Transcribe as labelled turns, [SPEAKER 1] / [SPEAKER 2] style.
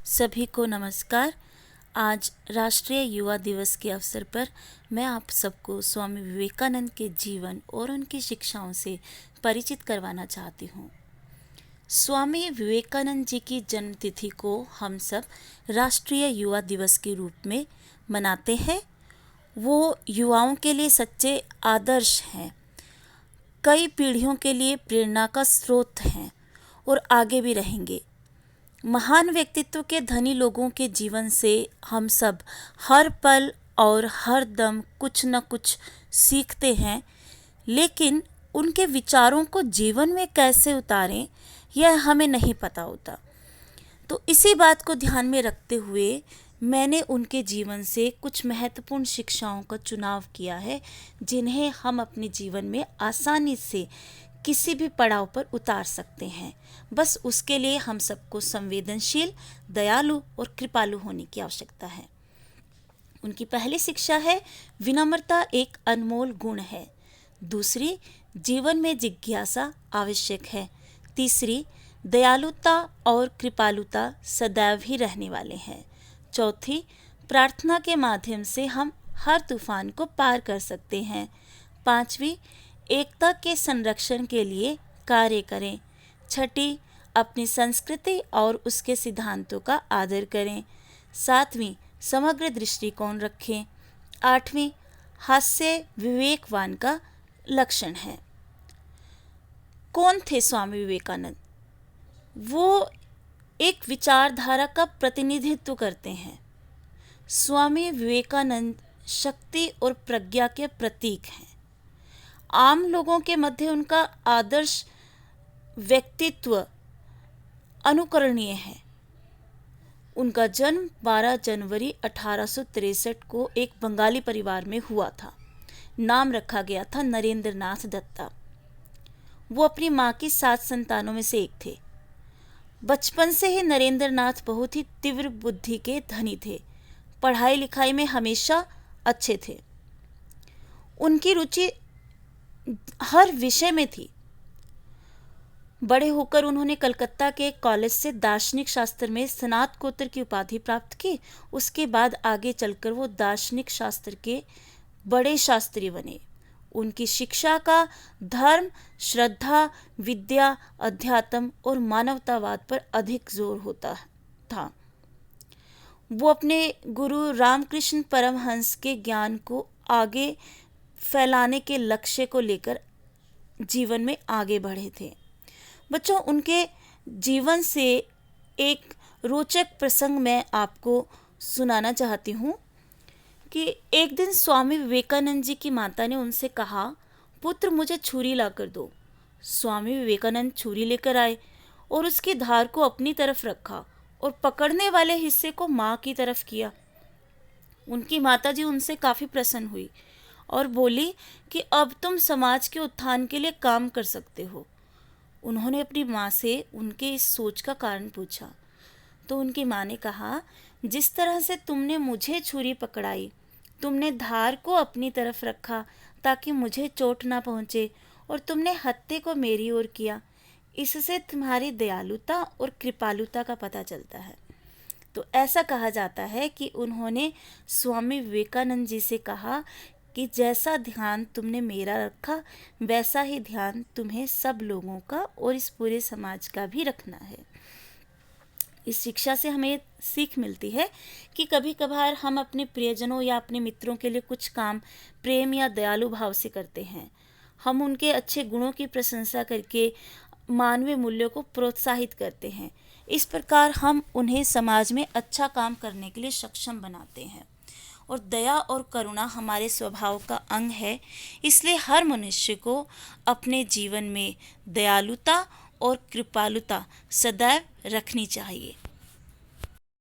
[SPEAKER 1] सभी को नमस्कार। आज राष्ट्रीय युवा दिवस के अवसर पर मैं आप सबको स्वामी विवेकानंद के जीवन और उनकी शिक्षाओं से परिचित करवाना चाहती हूँ। स्वामी विवेकानंद जी की जन्मतिथि को हम सब राष्ट्रीय युवा दिवस के रूप में मनाते हैं। वो युवाओं के लिए सच्चे आदर्श हैं, कई पीढ़ियों के लिए प्रेरणा का स्रोत हैं और आगे भी रहेंगे। महान व्यक्तित्व के धनी लोगों के जीवन से हम सब हर पल और हर दम कुछ न कुछ सीखते हैं, लेकिन उनके विचारों को जीवन में कैसे उतारें यह हमें नहीं पता होता। तो इसी बात को ध्यान में रखते हुए मैंने उनके जीवन से कुछ महत्वपूर्ण शिक्षाओं का चुनाव किया है, जिन्हें हम अपने जीवन में आसानी से किसी भी पड़ाव पर उतार सकते हैं। बस उसके लिए हम सबको संवेदनशील, दयालु और कृपालु होने की आवश्यकता है। उनकी पहली शिक्षा है, विनम्रता एक अनमोल गुण है। दूसरी, जीवन में जिज्ञासा आवश्यक है। तीसरी, दयालुता और कृपालुता सदैव ही रहने वाले हैं। चौथी, प्रार्थना के माध्यम से हम हर तूफान को पार कर सकते हैं। पांचवी, एकता के संरक्षण के लिए कार्य करें। छठी, अपनी संस्कृति और उसके सिद्धांतों का आदर करें। सातवीं, समग्र दृष्टिकोण रखें। आठवीं, हास्य विवेकवान का लक्षण है। कौन थे स्वामी विवेकानंद? वो एक विचारधारा का प्रतिनिधित्व करते हैं। स्वामी विवेकानंद शक्ति और प्रज्ञा के प्रतीक हैं। आम लोगों के मध्य उनका आदर्श व्यक्तित्व अनुकरणीय है। उनका जन्म 12 जनवरी 1863 को एक बंगाली परिवार में हुआ था। नाम रखा गया था नरेंद्र नाथ दत्ता। वो अपनी माँ की 7 संतानों में से एक थे। बचपन से ही नरेंद्र नाथ बहुत ही तीव्र बुद्धि के धनी थे। पढ़ाई लिखाई में हमेशा अच्छे थे। उनकी रुचि हर विषय में थी। बड़े होकर उन्होंने कलकत्ता के एक कॉलेज से दार्शनिक शास्त्र में स्नातकोत्तर की उपाधि प्राप्त की। उसके बाद आगे चलकर वो दार्शनिक शास्त्र के बड़े शास्त्री बने। उनकी शिक्षा का धर्म, श्रद्धा, विद्या, अध्यात्म और मानवतावाद पर अधिक जोर होता था। वो अपने गुरु रामकृष्ण परमहंस के ज्ञान को आगे फैलाने के लक्ष्य को लेकर जीवन में आगे बढ़े थे। बच्चों, उनके जीवन से एक रोचक प्रसंग मैं आपको सुनाना चाहती हूँ कि एक दिन स्वामी विवेकानंद जी की माता ने उनसे कहा, पुत्र मुझे छुरी ला कर दो। स्वामी विवेकानंद छुरी लेकर आए और उसकी धार को अपनी तरफ रखा और पकड़ने वाले हिस्से को माँ की तरफ किया। उनकी माता जी उनसे काफ़ी प्रसन्न हुई और बोली कि अब तुम समाज के उत्थान के लिए काम कर सकते हो। उन्होंने अपनी माँ से उनके इस सोच का कारण पूछा तो उनकी माँ ने कहा, जिस तरह से तुमने मुझे छुरी पकड़ाई, तुमने धार को अपनी तरफ रखा ताकि मुझे चोट ना पहुँचे, और तुमने हत्थे को मेरी ओर किया, इससे तुम्हारी दयालुता और कृपालुता का पता चलता है। तो ऐसा कहा जाता है कि उन्होंने स्वामी विवेकानंद जी से कहा कि जैसा ध्यान तुमने मेरा रखा, वैसा ही ध्यान तुम्हें सब लोगों का और इस पूरे समाज का भी रखना है। इस शिक्षा से हमें सीख मिलती है कि कभी कभार हम अपने प्रियजनों या अपने मित्रों के लिए कुछ काम प्रेम या दयालु भाव से करते हैं। हम उनके अच्छे गुणों की प्रशंसा करके मानवीय मूल्यों को प्रोत्साहित करते हैं। इस प्रकार हम उन्हें समाज में अच्छा काम करने के लिए सक्षम बनाते हैं। और दया और करुणा हमारे स्वभाव का अंग है, इसलिए हर मनुष्य को अपने जीवन में दयालुता और कृपालुता सदैव रखनी चाहिए।